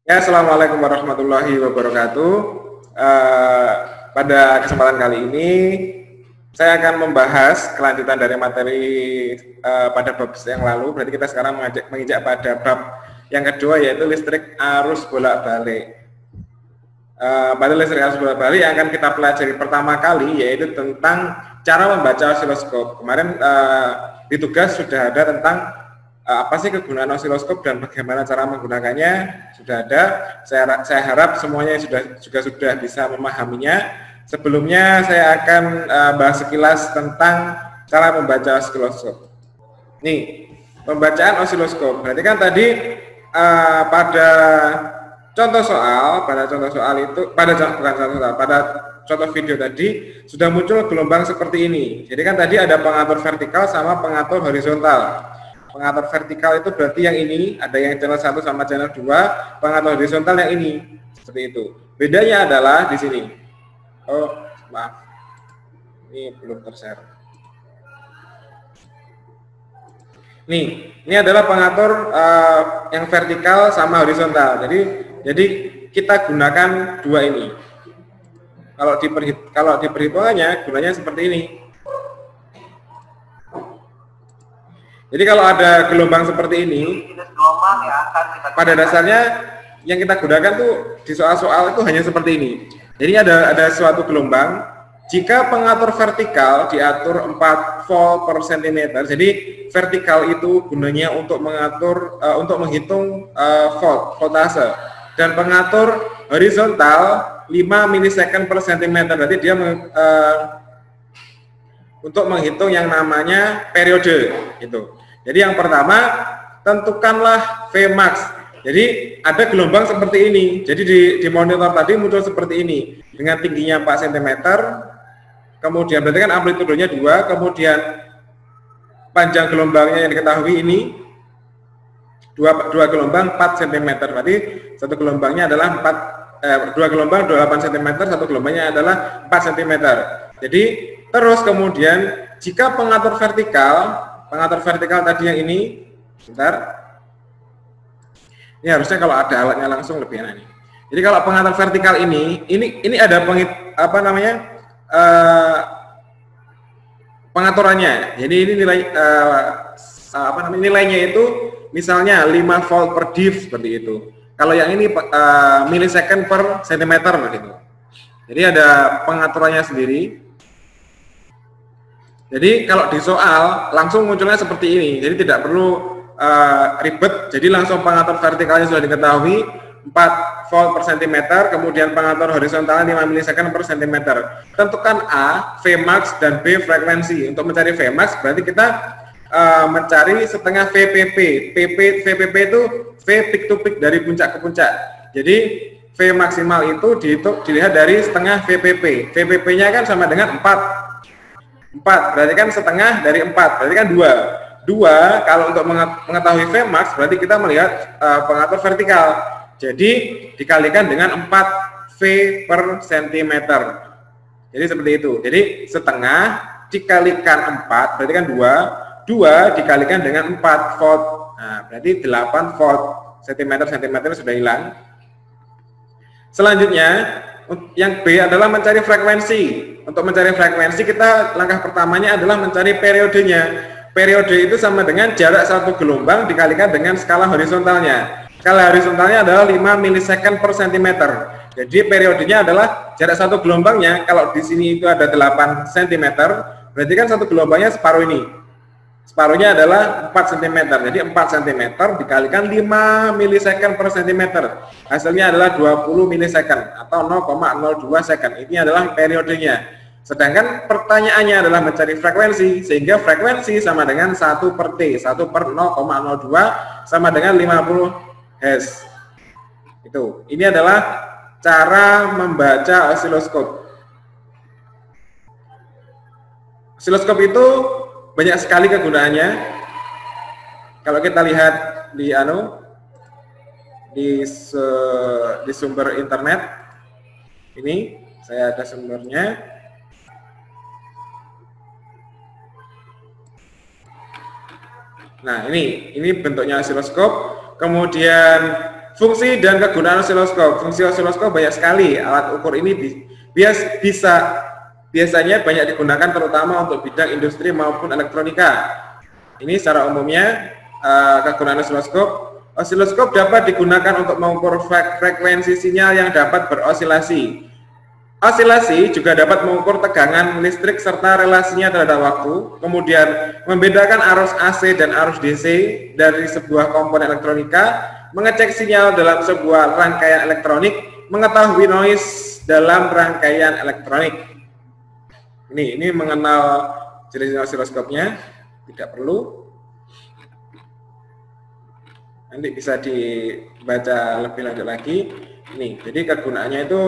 Ya, assalamualaikum warahmatullahi wabarakatuh. Eh, Pada kesempatan kali ini, saya akan membahas kelanjutan dari materi pada bab yang lalu. Berarti kita sekarang menginjak pada bab yang kedua, yaitu listrik arus bolak-balik. Pada listrik arus bolak-balik yang akan kita pelajari pertama kali, yaitu tentang cara membaca osiloskop. Kemarin di tugas sudah ada tentang apa sih kegunaan osiloskop dan bagaimana cara menggunakannya, sudah ada. Saya harap semuanya sudah bisa memahaminya. Sebelumnya saya akan bahas sekilas tentang cara membaca osiloskop. Nih, pembacaan osiloskop. Berarti kan tadi pada contoh soal itu pada bukan contoh soal, pada contoh video tadi sudah muncul gelombang seperti ini. Jadi kan tadi ada pengatur vertikal sama pengatur horizontal. Pengatur vertikal itu berarti yang ini, ada yang channel 1 sama channel 2, pengatur horizontal yang ini. Seperti itu. Bedanya adalah di sini. Oh, maaf. Ini belum tershare. Nih, ini adalah pengatur yang vertikal sama horizontal. Jadi kita gunakan dua ini. Kalau di perhitungannya gunanya seperti ini. Jadi kalau ada gelombang seperti ini, pada dasarnya yang kita gunakan tuh di soal-soal itu hanya seperti ini. Jadi ada suatu gelombang, jika pengatur vertikal diatur 4 volt per cm. Jadi vertikal itu gunanya untuk mengatur untuk menghitung voltase, dan pengatur horizontal 5 milisecond per cm. Berarti dia untuk menghitung yang namanya periode gitu. Jadi yang pertama, tentukanlah Vmax. Jadi ada gelombang seperti ini. Jadi di monitor tadi muncul seperti ini dengan tingginya 4 cm. Kemudian berarti kan amplitudenya 2, kemudian panjang gelombangnya yang diketahui ini dua gelombang 4 cm. Berarti satu gelombangnya adalah 2 gelombang 28 cm, satu gelombangnya adalah 4 cm. Jadi terus kemudian jika pengatur vertikal tadi yang ini, bentar. Ini harusnya kalau ada alatnya langsung lebih enak nih. Jadi kalau pengatur vertikal ini ada pengaturannya. Jadi ini nilainya itu misalnya 5 volt per div seperti itu. Kalau yang ini milisecond per cm gitu. Jadi ada pengaturannya sendiri. Jadi kalau di soal langsung munculnya seperti ini. Jadi tidak perlu ribet. Jadi langsung pengatur vertikalnya sudah diketahui 4 volt per cm, kemudian pengatur horizontalnya 5 milisecond per cm. Tentukan A, Vmax, dan B frekuensi. Untuk mencari Vmax berarti kita mencari setengah VPP. VPP itu V peak to peak, dari puncak ke puncak. Jadi V maksimal itu dilihat dari setengah VPP. VPP-nya kan sama dengan 4, berarti kan setengah dari 4, berarti kan 2. Kalau untuk mengetahui Vmax berarti kita melihat pengatur vertikal. Jadi dikalikan dengan 4 V per cm. Jadi seperti itu. Jadi setengah dikalikan 4 berarti kan 2 dikalikan dengan 4 volt. Nah, berarti 8 volt. Cm sudah hilang. Selanjutnya yang B adalah mencari frekuensi. Untuk mencari frekuensi kita langkah pertamanya adalah mencari periodenya. Periode itu sama dengan jarak satu gelombang dikalikan dengan skala horizontalnya. Skala horizontalnya adalah 5 milisecond per cm. Jadi periodenya adalah jarak satu gelombangnya. Kalau di sini itu ada 8 cm, berarti kan satu gelombangnya separuh ini. Separuhnya adalah 4 cm. Jadi 4 cm dikalikan 5 milisecond per cm. Hasilnya adalah 20 milisecond atau 0,02 second. Ini adalah periodenya. Sedangkan pertanyaannya adalah mencari frekuensi, sehingga frekuensi sama dengan 1 per T, 1 per 0,02 sama dengan 50 Hz. Itu. Ini adalah cara membaca osiloskop. Osiloskop itu banyak sekali kegunaannya. Kalau kita lihat di sumber internet, ini saya ada sumbernya. Nah, ini bentuknya osiloskop. Kemudian Fungsi dan kegunaan osiloskop. Fungsi osiloskop banyak sekali. Alat ukur ini biasanya banyak digunakan terutama untuk bidang industri maupun elektronika. Ini secara umumnya kegunaan osiloskop. Osiloskop dapat digunakan untuk mengukur frekuensi sinyal yang dapat berosilasi. Osilasi juga dapat mengukur tegangan listrik serta relasinya terhadap waktu, kemudian membedakan arus AC dan arus DC dari sebuah komponen elektronika, mengecek sinyal dalam sebuah rangkaian elektronik, mengetahui noise dalam rangkaian elektronik. Ini mengenal jenis osiloskopnya, tidak perlu. Nanti bisa dibaca lebih lanjut lagi. Ini, jadi kegunaannya itu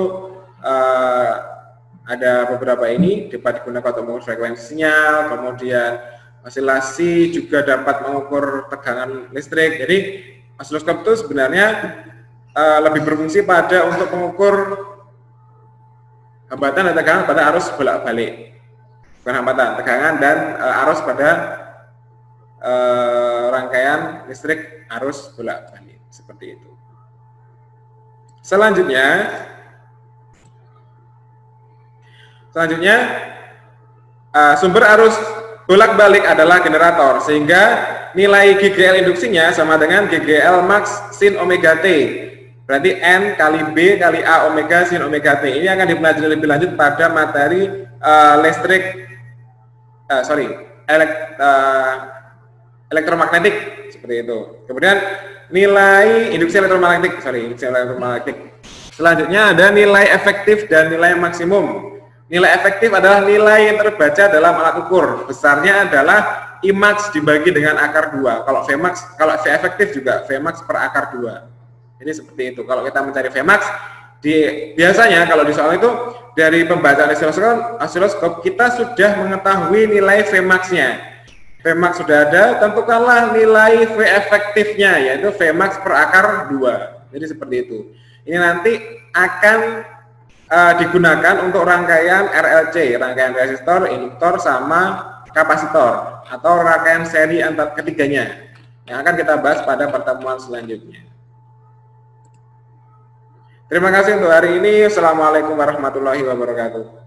ada beberapa ini dapat digunakan untuk mengukur frekuensi sinyal, kemudian osilasi juga dapat mengukur tegangan listrik. Jadi osiloskop itu sebenarnya lebih berfungsi pada untuk mengukur hambatan dan tegangan pada arus bolak-balik, bukan hambatan, tegangan dan arus pada rangkaian listrik arus bolak-balik seperti itu. Selanjutnya sumber arus bolak-balik adalah generator, sehingga nilai GGL induksinya sama dengan GGL max sin omega T. Berarti N kali B kali A omega sin omega T. Ini akan dipelajari lebih lanjut pada materi elektromagnetik seperti itu. Kemudian nilai induksi elektromagnetik, Selanjutnya ada nilai efektif dan nilai maksimum. Nilai efektif adalah nilai yang terbaca dalam alat ukur. Besarnya adalah Imax dibagi dengan akar 2. Kalau Vmax, kalau V efektif juga Vmax per akar 2. Jadi seperti itu. Kalau kita mencari Vmax, biasanya kalau di soal itu dari pembacaan osiloskop kita sudah mengetahui nilai Vmax-nya. Vmax sudah ada, tentukanlah nilai V efektifnya, yaitu Vmax per akar 2. Jadi seperti itu. Ini nanti akan digunakan untuk rangkaian RLC, rangkaian resistor, induktor, sama kapasitor, atau rangkaian seri antar ketiganya, yang akan kita bahas pada pertemuan selanjutnya. Terima kasih untuk hari ini. Assalamualaikum warahmatullahi wabarakatuh.